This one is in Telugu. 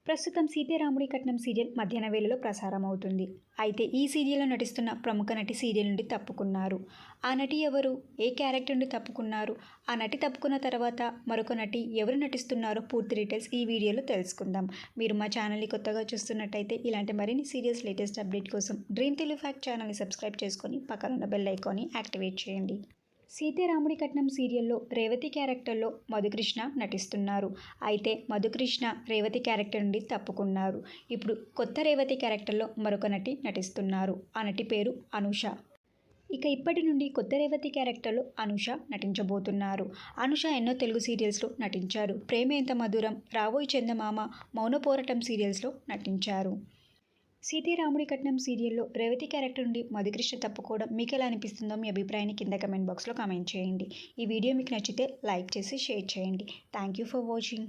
ప్రస్తుతం సీతారాముడి కట్నం సీరియల్ మధ్యాహ్న వేళలో ప్రసారం అవుతుంది. అయితే ఈ సీరియల్లో నటిస్తున్న ప్రముఖ నటి సీరియల్ నుండి తప్పుకున్నారు. ఆ నటి ఎవరు? ఏ క్యారెక్టర్ నుండి తప్పుకున్నారు? ఆ నటి తప్పుకున్న తర్వాత మరొక నటి ఎవరు నటిస్తున్నారో పూర్తి డీటెయిల్స్ ఈ వీడియోలో తెలుసుకుందాం. మీరు మా ఛానల్ని కొత్తగా చూస్తున్నట్టయితే ఇలాంటి మరిన్ని సీరియల్స్ లేటెస్ట్ అప్డేట్ కోసం డ్రీమ్ తెలుగు ఫ్యాక్ట్ ఛానల్ని సబ్స్క్రైబ్ చేసుకొని పక్కన ఉన్న బెల్ ఐకాన్ని యాక్టివేట్ చేయండి. సీతారాముడి కట్నం సీరియల్లో రేవతి క్యారెక్టర్లో మధుకృష్ణ నటిస్తున్నారు. అయితే మధుకృష్ణ రేవతి క్యారెక్టర్ నుండి తప్పుకున్నారు. ఇప్పుడు కొత్త రేవతి క్యారెక్టర్లో మరొక నటి నటిస్తున్నారు. ఆ నటి పేరు అనూష. ఇక ఇప్పటి నుండి కొత్త రేవతి క్యారెక్టర్లో అనూష నటించబోతున్నారు. అనూష ఎన్నో తెలుగు సీరియల్స్లో నటించారు. ప్రేమ ఎంత మధురం, రావోయ్ చందమామ, మౌన పోరాటం సీరియల్స్లో నటించారు. సీతారాముడి కట్నం సీరియల్లో రేవతి క్యారెక్టర్ నుండి మధుకృష్ణ తప్పుకోవడం మీకు ఎలా అనిపిస్తుందో మీ అభిప్రాయాన్ని కింద కమెంట్ బాక్స్లో కామెంట్ చేయండి. ఈ వీడియో మీకు నచ్చితే లైక్ చేసి షేర్ చేయండి. Thank you for watching.